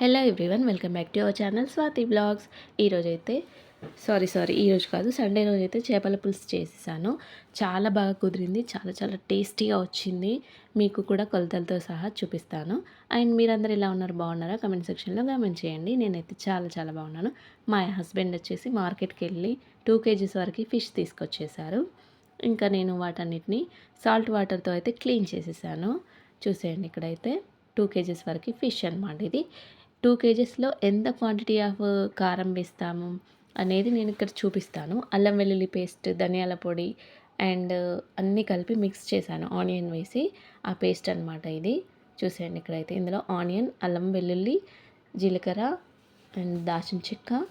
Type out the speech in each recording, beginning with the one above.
Hello everyone, welcome back to our channel Swathi blogs. ఈరోజైతే ఈరోజు కాదు, సండే రోజైతే చేపల పులుసు చేసేసాను. చాలా బాగా కుదిరింది, చాలా చాలా టేస్టీగా వచ్చింది. మీకు కూడా కొలతలతో సహా చూపిస్తాను. అండ్ మీరందరూ ఎలా ఉన్నారు, బాగున్నారా? కమెంట్ సెక్షన్లో కమెంట్ చేయండి. నేనైతే చాలా చాలా బాగున్నాను. మా హస్బెండ్ వచ్చేసి మార్కెట్కి వెళ్ళి 2 kgs వరకు ఫిష్ తీసుకొచ్చేసారు. ఇంకా నేను వాటన్నిటిని సాల్ట్ వాటర్తో అయితే క్లీన్ చేసేసాను. చూసేయండి, ఇక్కడైతే 2 kgs వరకు ఫిష్ అనమాట. ఇది 2 kgsలో ఎంత క్వాంటిటీ ఆఫ్ కారం వేస్తాము అనేది నేను ఇక్కడ చూపిస్తాను. అల్లం వెల్లుల్లి పేస్ట్, ధనియాల పొడి అండ్ అన్నీ కలిపి మిక్స్ చేశాను ఆనియన్ వేసి. ఆ పేస్ట్ అనమాట ఇది. చూసేయండి, ఇక్కడైతే ఇందులో ఆనియన్, అల్లం వెల్లుల్లి, జీలకర్ర అండ్ దాల్చిన చెక్క,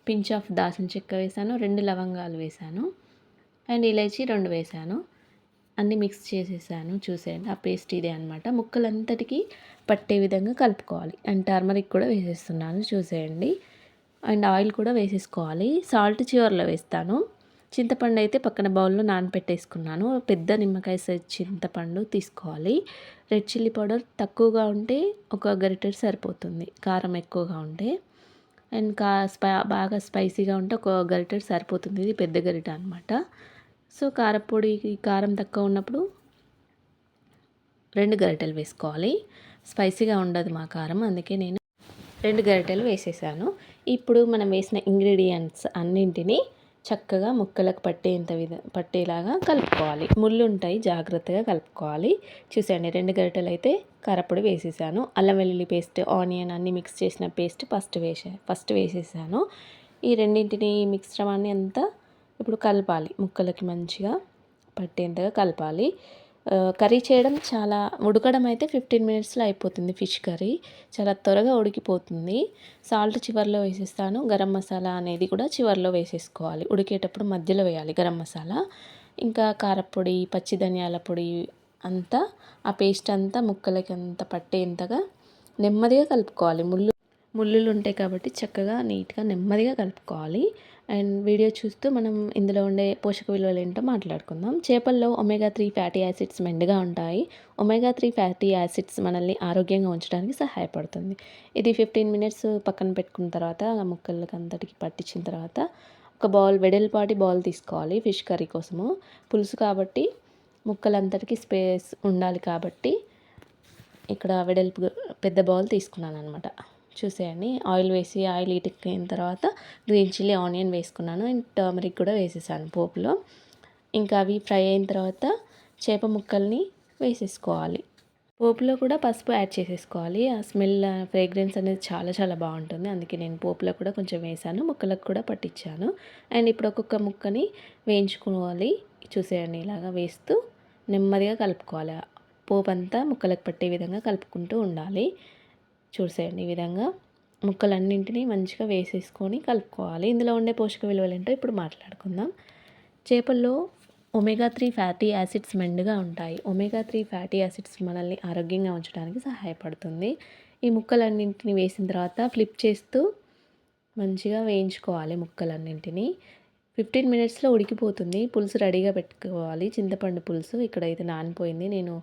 పించ్ ఆఫ్ దాల్చిన చెక్క వేసాను, 2 లవంగాలు వేసాను అండ్ ఇలైచి 2 వేసాను. అన్నీ మిక్స్ చేసేసాను. చూసేయండి, ఆ పేస్ట్ ఇదే అనమాట. ముక్కలంతటికి పట్టే విధంగా కలుపుకోవాలి. అండ్ టర్మరిక్ కూడా వేసేస్తున్నాను, చూసేయండి. అండ్ ఆయిల్ కూడా వేసేసుకోవాలి. సాల్ట్ చివర్లో వేస్తాను. చింతపండు అయితే పక్కన బౌల్లో నానబెట్టేసుకున్నాను. పెద్ద నిమ్మకాయ సైజ్ చింతపండు తీసుకోవాలి. రెడ్ చిల్లీ పౌడర్ తక్కువగా ఉంటే ఒక గరిటెడు సరిపోతుంది, కారం ఎక్కువగా ఉంటే. అండ్ బాగా స్పైసీగా ఉంటే ఒక గరిటెడు సరిపోతుంది. ఇది పెద్ద గరిట అనమాట. సో కారపొడి, కారం తక్కువ ఉన్నప్పుడు 2 గరిటెలు వేసుకోవాలి. స్పైసీగా ఉండదు మా కారం, అందుకే నేను 2 గరిటెలు వేసేసాను. ఇప్పుడు మనం వేసిన ఇంగ్రీడియంట్స్ అన్నింటినీ చక్కగా ముక్కలకు పట్టేలాగా కలుపుకోవాలి. ముళ్ళు ఉంటాయి, జాగ్రత్తగా కలుపుకోవాలి. చూసండి, 2 గరిటెలు అయితే కారపొడి వేసేసాను. అల్లం వెల్లుల్లి పేస్ట్, ఆనియన్ అన్నీ మిక్స్ చేసిన పేస్ట్ ఫస్ట్ వేసేసాను. ఈ రెండింటిని మిశ్రమాన్ని అంతా ఇప్పుడు కలపాలి. ముక్కలకి మంచిగా పట్టేంతగా కలపాలి. కర్రీ చేయడం చాలా, ఉడకడం అయితే 15 మినిట్స్లో అయిపోతుంది. ఫిష్ కర్రీ చాలా త్వరగా ఉడికిపోతుంది. సాల్ట్ చివర్లో వేసేస్తాను. గరం మసాలా అనేది కూడా చివర్లో వేసేసుకోవాలి. ఉడికేటప్పుడు మధ్యలో వేయాలి గరం మసాలా. ఇంకా కారపొడి, పచ్చి ధనియాల పొడి అంతా, ఆ పేస్ట్ అంతా ముక్కలకి అంతా పట్టేంతగా నెమ్మదిగా కలుపుకోవాలి. ముళ్ళులు ఉంటాయి కాబట్టి చక్కగా నీట్గా నెమ్మదిగా కలుపుకోవాలి. అండ్ వీడియో చూస్తూ మనం ఇందులో ఉండే పోషక విలువలు ఏంటో మాట్లాడుకుందాం. చేపల్లో ఒమేగా 3 ఫ్యాటీ యాసిడ్స్ మెండుగా ఉంటాయి. ఒమేగా 3 ఫ్యాటీ యాసిడ్స్ మనల్ని ఆరోగ్యంగా ఉంచడానికి సహాయపడుతుంది. ఇది 15 మినిట్స్ పక్కన పెట్టుకున్న తర్వాత, ముక్కలకి అంతటికి పట్టించిన తర్వాత ఒక వెడల్పాటి బౌల్ తీసుకోవాలి. ఫిష్ కర్రీ కోసము, పులుసు కాబట్టి ముక్కలంతటికి స్పేస్ ఉండాలి కాబట్టి ఇక్కడ పెద్ద బౌల్ తీసుకున్నాను అనమాట. చూసేయండి, ఆయిల్ వేసి ఆయిల్ ఇటుకైన తర్వాత గ్రీన్ చిల్లీ, ఆనియన్ వేసుకున్నాను అండ్ టర్మరిక్ కూడా వేసేసాను పోపులో. ఇంకా అవి ఫ్రై అయిన తర్వాత చేప ముక్కల్ని వేసేసుకోవాలి. పోపులో కూడా పసుపు యాడ్ చేసేసుకోవాలి. ఆ స్మెల్, ఫ్రేగ్రెన్స్ అనేది చాలా చాలా బాగుంటుంది. అందుకే నేను పోపులో కూడా కొంచెం వేసాను, ముక్కలకు కూడా పట్టించాను. అండ్ ఇప్పుడు ఒక్కొక్క ముక్కని వేయించుకోవాలి. చూసేయండి, ఇలాగా వేస్తూ నెమ్మదిగా కలుపుకోవాలి. పోపు అంతా ముక్కలకు పట్టే విధంగా కలుపుకుంటూ ఉండాలి. చూసేయండి, ఈ విధంగా ముక్కలన్నింటినీ మంచిగా వేసేసుకొని కలుపుకోవాలి. ఇందులో ఉండే పోషక విలువలు ఏంటో ఇప్పుడు మాట్లాడుకుందాం. చేపల్లో ఒమేగా 3 ఫ్యాటీ యాసిడ్స్ మెండుగా ఉంటాయి. ఒమేగా 3 ఫ్యాటీ యాసిడ్స్ మనల్ని ఆరోగ్యంగా ఉంచడానికి సహాయపడుతుంది. ఈ ముక్కలన్నింటినీ వేసిన తర్వాత ఫ్లిప్ చేస్తూ మంచిగా వేయించుకోవాలి. ముక్కలన్నింటినీ 15 మినిట్స్లో ఉడికిపోతుంది. పులుసు రెడీగా పెట్టుకోవాలి. చింతపండు పులుసు ఇక్కడైతే నానిపోయింది. నేను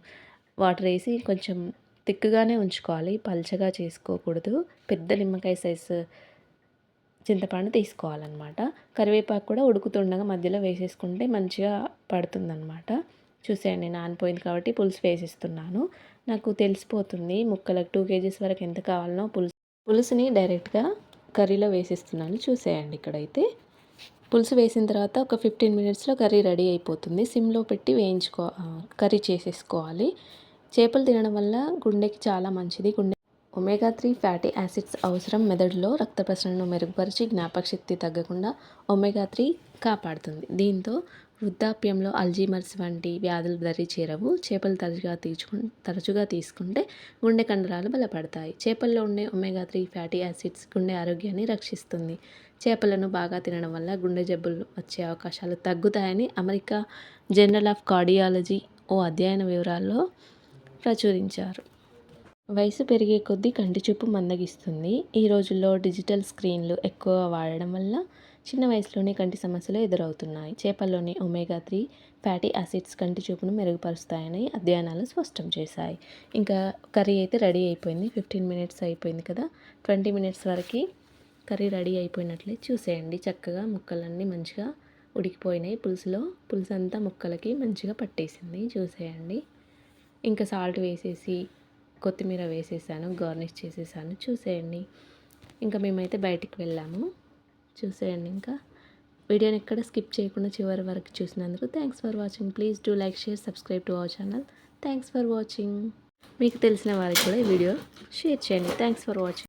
వాటర్ వేసి కొంచెం తిక్కుగానే ఉంచుకోవాలి, పల్చగా చేసుకోకూడదు. పెద్ద నిమ్మకాయ సైజు చింతపండు తీసుకోవాలన్నమాట. కరివేపాకు కూడా ఉడుకుతుండగా మధ్యలో వేసేసుకుంటే మంచిగా పడుతుందన్నమాట. చూసేయండి, నానిపోయింది కాబట్టి పులుసు వేసేస్తున్నాను. నాకు తెలిసిపోతుంది ముక్కలకు 2 kgs వరకు ఎంత కావాలనో. పులుసుని డైరెక్ట్గా కర్రీలో వేసేస్తున్నాను. చూసేయండి, ఇక్కడైతే పులుసు వేసిన తర్వాత ఒక 15 మినిట్స్లో కర్రీ రెడీ అయిపోతుంది. సిమ్లో పెట్టి కర్రీ చేసేసుకోవాలి. చేపలు తినడం వల్ల గుండెకి చాలా మంచిది. ఒమేగా 3 ఫ్యాటీ యాసిడ్స్ అవసరం. మెదడులో రక్త ప్రసరణను మెరుగుపరిచి జ్ఞాపకశక్తి తగ్గకుండా ఒమేగా 3 కాపాడుతుంది. దీంతో వృద్ధాప్యంలో అల్జీమర్స్ వంటి వ్యాధులు దరి చేరవు. చేపలు తరచుగా తీసుకుంటే గుండె కండరాలు బలపడతాయి. చేపల్లో ఉండే ఒమేగా 3 ఫ్యాటీ యాసిడ్స్ గుండె ఆరోగ్యాన్ని రక్షిస్తుంది. చేపలను బాగా తినడం వల్ల గుండె జబ్బులు వచ్చే అవకాశాలు తగ్గుతాయని అమెరికా జర్నల్ ఆఫ్ కార్డియాలజీ ఓ అధ్యయన వివరాల్లో ప్రచురించారు. వయసు పెరిగే కొద్దీ కంటి చూపు మందగిస్తుంది. ఈ రోజుల్లో డిజిటల్ స్క్రీన్లు ఎక్కువ వాడడం వల్ల చిన్న వయసులోనే కంటి సమస్యలు ఎదురవుతున్నాయి. చేపల్లోని ఒమేగా 3 ఫ్యాటీ యాసిడ్స్ కంటి చూపును మెరుగుపరుస్తాయని అధ్యయనాలు స్పష్టం చేశాయి. ఇంకా కర్రీ అయితే రెడీ అయిపోయింది. 15 మినిట్స్ అయిపోయింది కదా. 20 మినిట్స్ వరకు కర్రీ రెడీ అయిపోయినట్లే. చూసేయండి, చక్కగా ముక్కలన్నీ మంచిగా ఉడికిపోయినాయి. పులుసు అంతా ముక్కలకి మంచిగా పట్టేసింది. చూసేయండి. ఇంకా సాల్ట్ వేసేసి కొత్తిమీర వేసేసాను, గార్నిష్ చేసేసాను. చూసేయండి. ఇంకా మేమైతే బయటికి వెళ్ళాము. చూసేయండి. ఇంకా వీడియోని ఎక్కడ స్కిప్ చేయకుండా చివరి వరకు చూసినందుకు thanks for watching. Please do like, share, subscribe to our channel. Thanks for watching. మీకు తెలిసిన వారికి కూడా ఈ వీడియో షేర్ చేయండి. Thanks for watching.